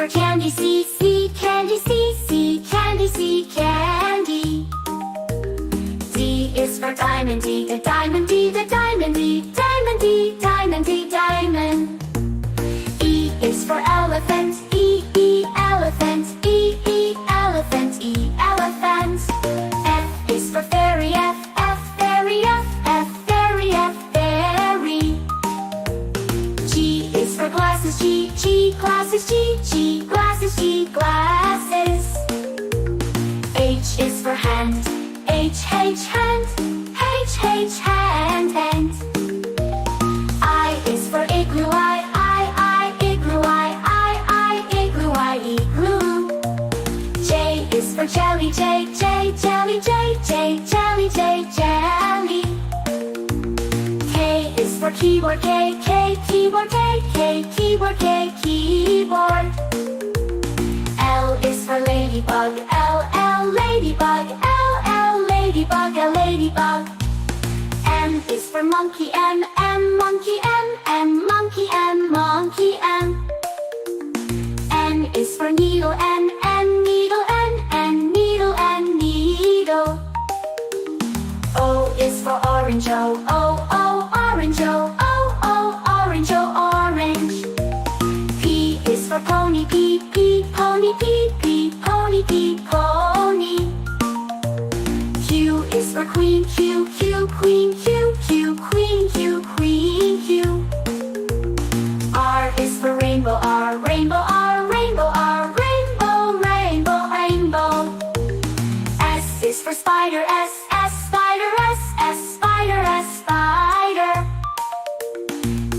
for candy, C, C, candy, C, C, candy, C, candy. D is for diamond, D, the diamond, D, the diamond, D, diamond, D, diamond, D, diamond. E is for elephant, E, E, elephant, E, E, elephant, E, elephant. F is for fairy, F, F, fairy, F, F, fairy, F, fairy. G is for glasses, G, G, glasses, G, G, glasses, G, glasses. H is for hand, H, H, hand, H, H, hand, hand. I is for igloo, I, igloo, I, igloo, I, igloo. J is for jelly, J, J, jelly, J, J, jelly, J, jelly. K is for keyboard, K, K, keyboard, K, K, keyboard, K, keyboard. L is for ladybug, L, L, ladybug, L, L, ladybug, L, ladybug. M is for monkey, M, M, monkey, M, M, monkey, M, monkey, M. N is for needle, N, N, needle, N, N, needle, N, needle. O is for orange, O, O, O, orange, O, O, O, orange, O, orange. P is for pony, P, P, pony, P, P, pony, P, pony. Q is for queen, Q, Q, queen, Q, Q, queen, Q, queen, Q. R is for rainbow, R, rainbow, R, rainbow, R, rainbow, rainbow, rainbow. S is for spider, S, S, spider, S, S, spider, S, spider.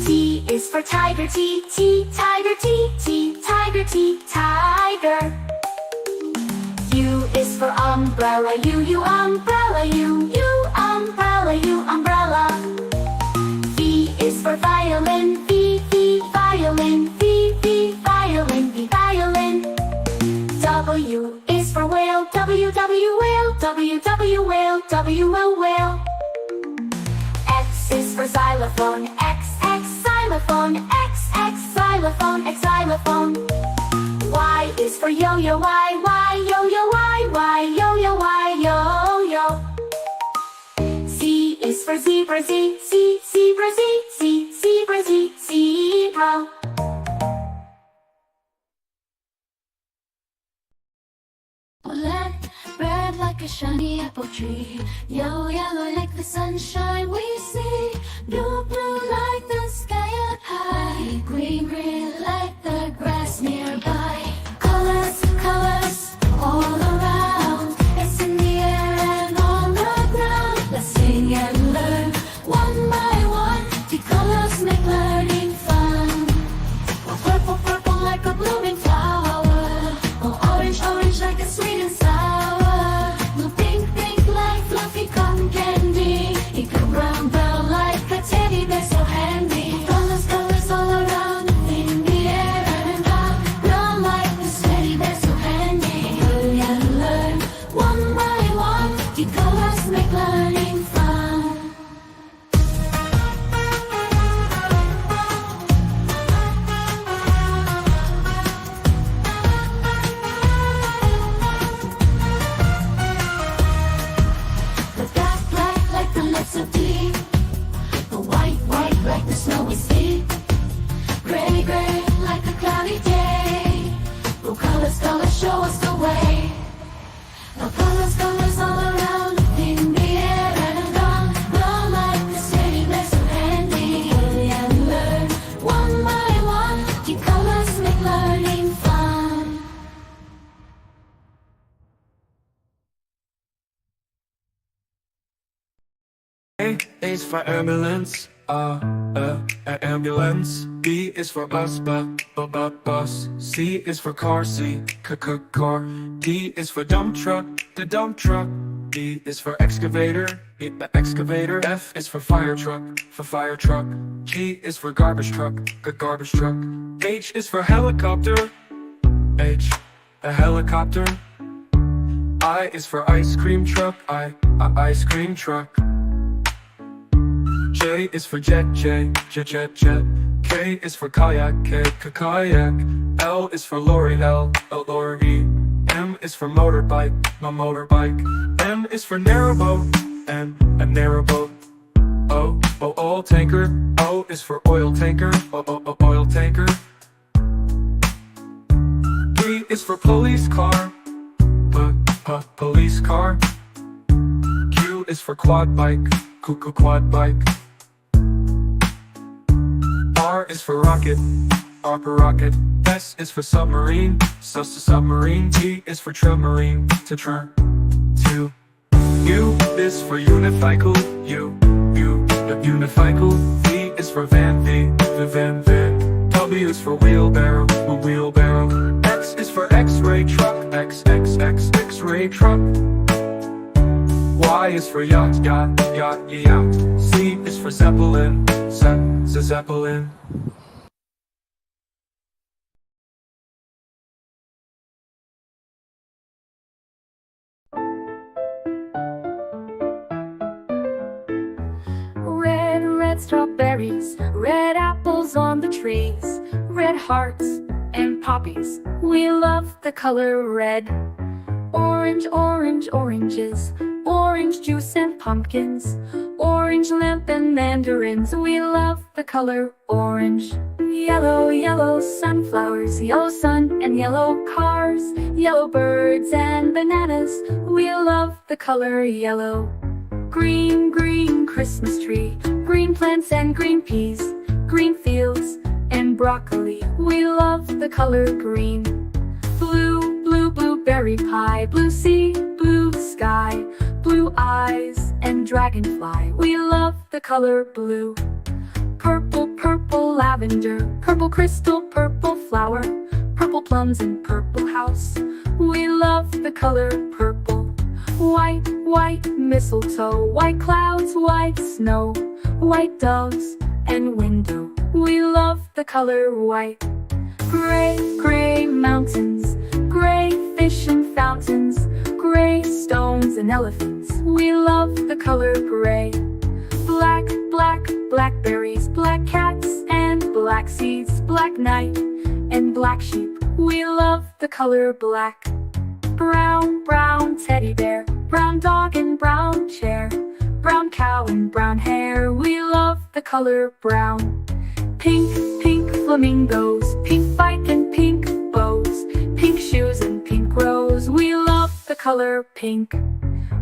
T is for tiger, T, T, tiger, T, T, tiger, T, tiger. U is for umbrella, U, U, umbrella, U, U, umbrella, U, umbrella. V is for violin, V, V, violin, V, V, violin, V, violin. W is for whale, W, W, whale, W, W, whale, W, whale. X is for xylophone, X, X, xylophone, X, X, xylophone, X, xylophone. Y is for yo-yo, Y, Y, yo-yo, Y, Y, yo-yo, Y, yo-yo. Z is for zebra, Z, Z, zebra, Z, Z, zebra, Z, zebra. Red like a shiny apple tree, yellow, yellow like the sunshine we see, blue, blue like the sky up high, green, green like the grass nearby. Colors, colors all around, it's in the air and on the ground. Let's sing and learn one by one, the colors make learning fun. Oh, purple, purple like a blooming flower, oh, orange, orange like a sweet and sour, blue, pink, pink like fluffy cotton candy, ink brown, brown like a teddy bear so handy. Colors, colors all around, in the air and on, brown like this teddy bear so handy. Learn and learn one by one, the colors make learning fun. The black, black like the lips of tea, the white, white like the snow we see, gray, gray like a cloudy day. Blue colors, colors show us the way. The colors, colors all around, in the air and on, brown like the teddy bear so handy. Learn and learn one by one, the colors make learning fun. A is for ambulance, ambulance. B is for bus, bus. C is for car, car. D is for dump truck, the dump truck. E is for excavator, the excavator. F is for fire truck, G is for garbage truck, garbage truck. H is for helicopter, H, a helicopter. I is for ice cream truck, ice cream truck. J is for jet, jet. K is for kayak, kayak. L is for lorry, lorry. M is for motorbike, motorbike. N is for narrowboat, a narrowboat. O, oil tanker. O is for oil tanker, oil tanker. P is for police car, police car. Q is for quad bike, quad bike. R is for rocket, rocket. S is for submarine, submarine. T is for submarine, to. U is for unicycle, unicycle. V is for van, van. W is for wheelbarrow, wheelbarrow. X is for X-ray truck, X-ray truck. Y is for yacht, yacht. Z is for zeppelin, zeppelin. Red strawberries, red apples on the trees, red hearts and poppies. We love the color red. Orange, oranges, orange juice and pumpkins, orange lamp and mandarins. We love the color orange. Yellow sunflowers, yellow sun and yellow cars, yellow birds and bananas. We love the color yellow. Green Christmas tree, green plants and green peas, green fields and broccoli. We love the color green. Blueberry pie, blue sea, blue sky, blue eyes and dragonfly. We love the color blue. Purple lavender, purple crystal, purple flower, purple plums and purple house. We love the color purple. White mistletoe, white clouds, white snow, white doves and window. We love the color white. Gray mountains, gray fish and fountains, gray stones and elephants. We love the color gray. Blackberries, black cats and black seeds, black night and black sheep. We love the color black. Brown teddy bear, brown dog and brown chair, brown cow and brown hair. We love the color brown. Pink flamingos, pink bike and pink bows, pink shoes and pink rose. We love the color pink.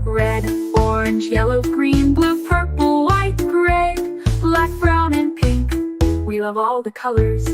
Red, orange, yellow, green, blue, purple, white, gray, black, brown and pink. We love all the colors.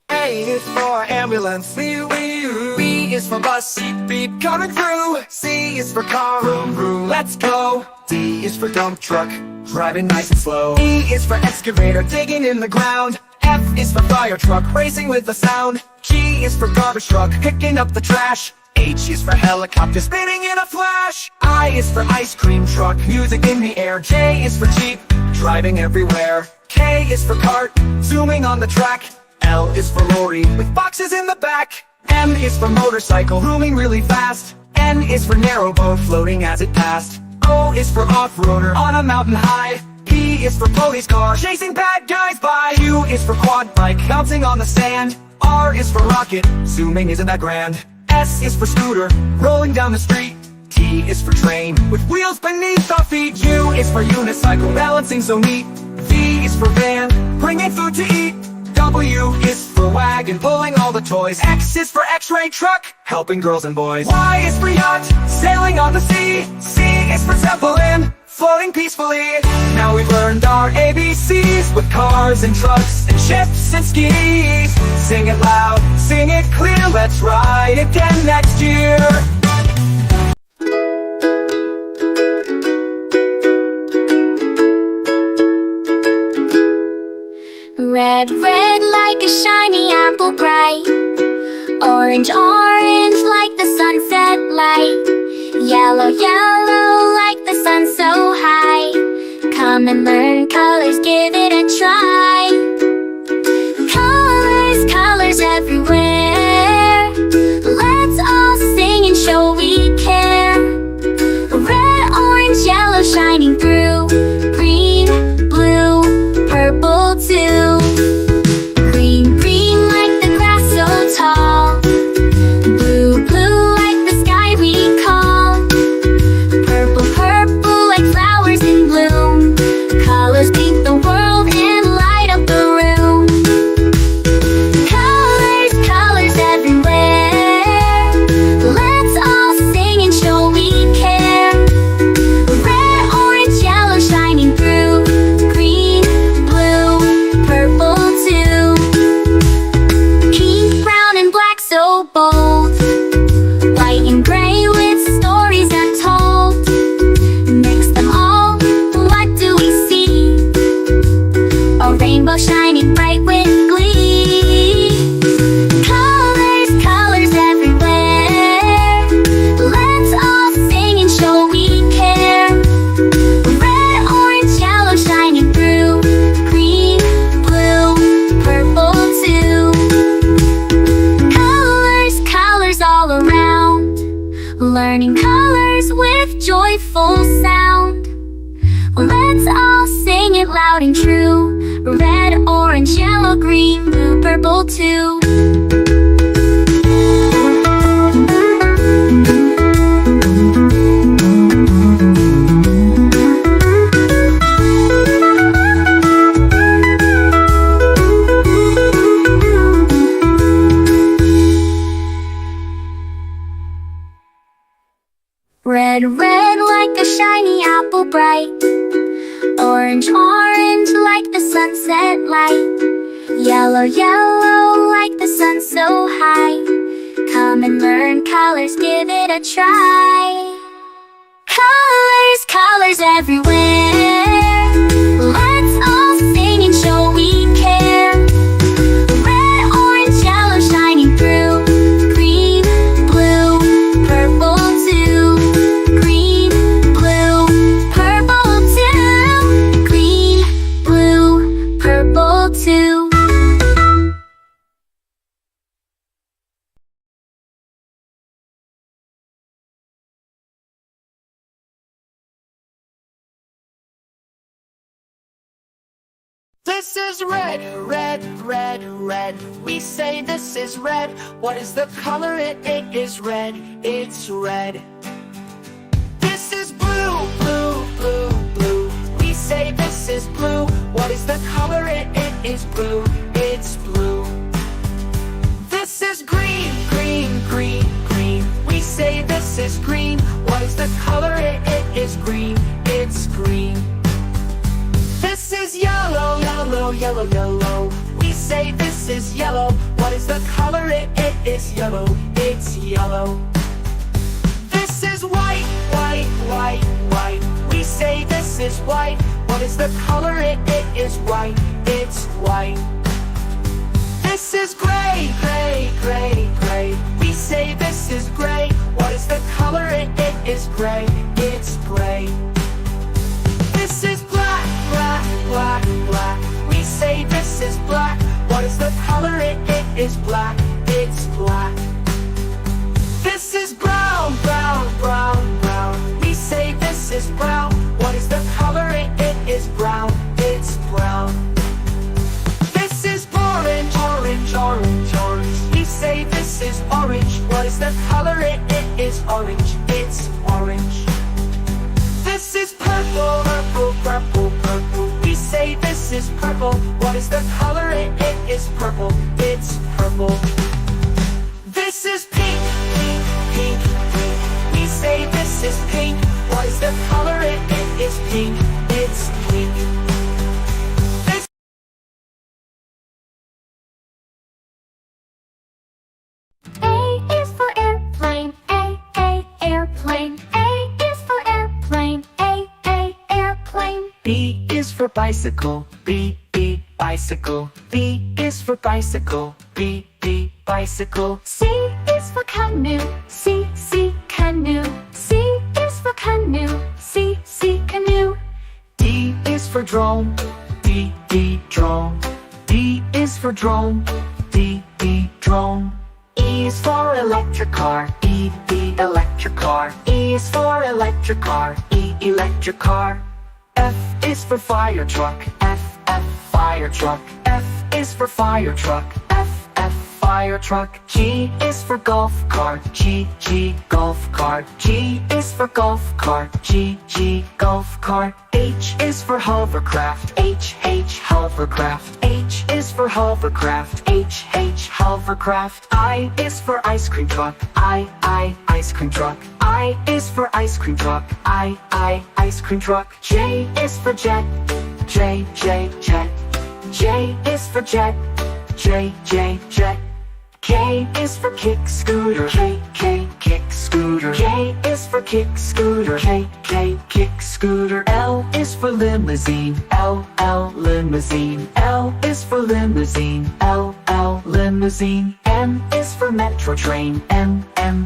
A is for ambulance, B is for bus, beep coming through. C is for car, vroom, let's go. D is for dump truck, driving nice and slow. E is for excavator, digging in the ground. F is for fire truck, racing with the sound. G is for garbage truck, picking up the trash. H is for helicopter, spinning in a flash. I is for ice cream truck, music in the air. J is for jeep, driving everywhere. K is for cart, zooming on the track. L is for lorry, with boxes in the back. M is for motorcycle, zooming really fast. N is for narrowboat, floating as it passed. O is for off-roader, on a mountain high. P is for police car, chasing bad guys by. Q is for quad bike, bouncing on the sand. R is for rocket, zooming isn't that grand. S is for scooter, rolling down the street. T is for train, with wheels beneath our feet. U is for unicycle, balancing so neat. V is for van, bringing food to eat. W is for wagon, pulling all the toys. X is for X-ray truck, helping girls and boys. Y is for yacht, sailing on the sea. C is for zeppelin, floating peacefully. Now we've learned our ABCs, with cars and trucks and ships and skis. Sing it loud, sing it clear, let's ride again next year. Red like a shiny apple bright. Orange like the sunset light. Yellow like the sun so high. Come and learn colors, give it a try. Colors everywhere. Let's all sing and show we care. colors with joyful sound. Let's all sing it loud and true. Red, orange, yellow, green, blue, purple too. Red, red like a shiny apple bright. Orange, orange like the sunset light. Yellow, yellow like the sun so high. Come and learn colors, give it a try. Colors, colors everywhere. Let's all sing and show we care. Red, orange, yellow shining through. Green, blue, purple too. Green, blue, purple too. Green, blue, purple too. This is red, red, red, red. We say this is red. What is the color? It is red. It's red. This is blue, blue, blue, blue. We say this is blue. What is the color? It is blue. It's blue. This is green, green, green, green. We say this is green. What is the color? It is green. It's green. This is yellow, yellow, yellow, yellow. We say this is yellow. What is the color? It is yellow. It's yellow. This is white, white, white, white. We say this is white. What is the color? It is white. It's white. This is gray, gray, gray, gray. We say this is gray. What is the color? It is gray. It's gray. This is black, black, black, black. We say this is black. What is the color? It is black. It's black. This is brown, brown, brown, brown. We say this is brown. What is the color? It is brown. It's brown. This is orange, orange, orange, orange. We say this is orange. What is the color? It is orange. It's orange. This is purple, purple, purple, purple. We say this is purple. What is the color? It is purple. It's purple. This is pink, pink, pink, pink. We say this is pink. What is the color? It is pink. It's pink. This A is for airplane. A, airplane. A is for airplane. A, airplane. B is for bicycle. B, bicycle. B is for bicycle. B, bicycle. C is for canoe. C, canoe. C is for canoe. C, canoe. D is for drone. D, drone. D is for drone. D, drone. E is for electric car. E, electric car. E is for electric car. E, electric car. F is for fire truck. F, fire truck. F is for fire truck. F, fire truck. G is for golf cart. G, golf cart. G is for golf cart. G, golf cart. H is for hovercraft. H, hovercraft. H is for hovercraft. H, hovercraft. I is for ice cream truck. I, ice cream truck. I is for ice cream truck. I, ice cream truck. J is for jet. J, jet. J is for jet. J, jet. K is for kick scooter. K, kick scooter. K is for kick scooter. K, kick scooter. L is for limousine. L, limousine. L is for limousine. L, limousine. M is for metro train. M,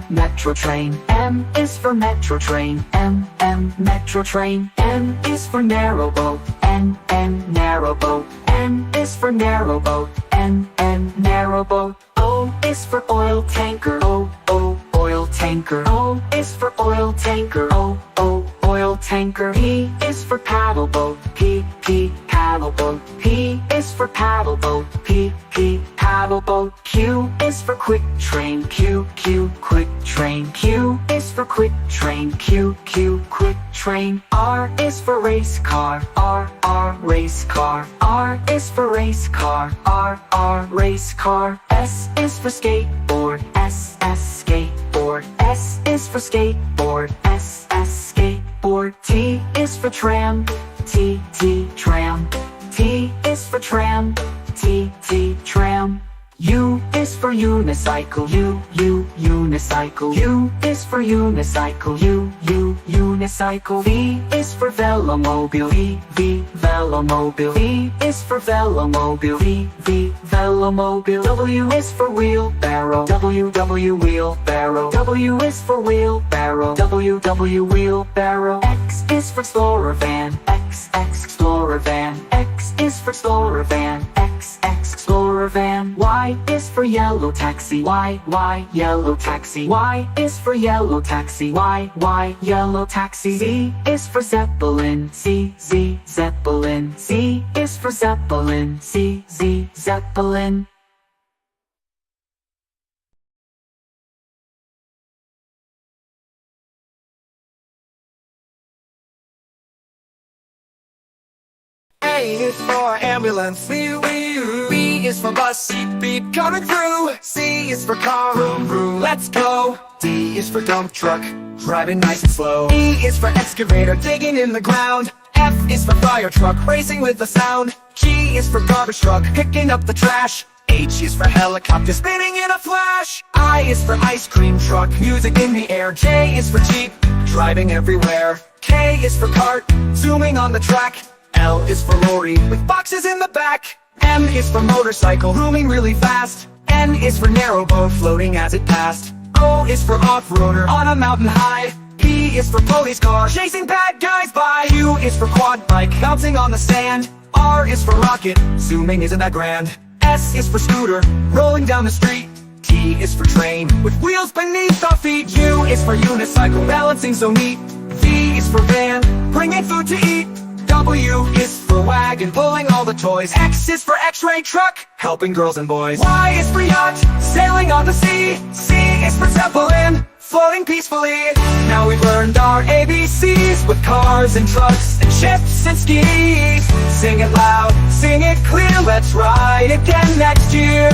metro train. M is for metro train. M, metro train. N is for narrow boat. N, narrow boat. N is for narrow boat. N, narrow boat. O is for oil tanker. O, oil tanker. tanker. O is for oil tanker. O, oil tanker. P is for paddle boat. P, paddle boat. P is for paddle boat. P, paddle boat. Q is for quick train. Q, quick train. Q is for quick train. Q, quick train. R is for race car. R, race car. R is for race car. R, race car. S is for skateboard. S, skateboard. S is for skateboard. S, skateboard. T is for tram. T, tram. T is for tram. T, tram. U is for unicycle. U, unicycle. U is for unicycle. U, unicycle. V is for velomobile. V, velomobile. V is for velomobile. V, velomobile. W is for wheelbarrow. W, wheelbarrow. W is for wheelbarrow. W, wheelbarrow. X is for explorer van. X, explorer van. X is for explorer van. X, explorer van. Y is for yellow taxi. Y, yellow taxi. Y is for yellow taxi. Y, yellow taxi. Z is for zeppelin. Z, zeppelin. Z is for zeppelin. Z, zeppelin. A is for ambulance. B is for bus. Beep, coming through. C is for car. Vroom, let's go. D is for dump truck, driving nice and slow. E is for excavator, digging in the ground. F is for fire truck, racing with the sound. G is for garbage truck, picking up the trash. H is for helicopter, spinning in a flash. I is for ice cream truck, music in the air. J is for jeep, driving everywhere. K is for cart, zooming on the track. L is for lorry, with boxes in the back. M is for motorcycle, zooming really fast. N is for narrowboat, floating as it passed. O is for off-roader, on a mountain high. P is for police car, chasing bad guys by. Q is for quad bike, bouncing on the sand. R is for rocket, zooming isn't that grand. S is for scooter, rolling down the street. T is for train, with wheels beneath our feet. U is for unicycle, balancing so neat. V is for van, bringing food to eat. W is for wagon, pulling all the toys. X is for x-ray truck, helping girls and boys. Y is for yacht, sailing on the sea. C is for zeppelin, floating peacefully. Now we've learned our ABCs, with cars and trucks and ships and skis. Sing it loud, sing it clear, let's ride again next year.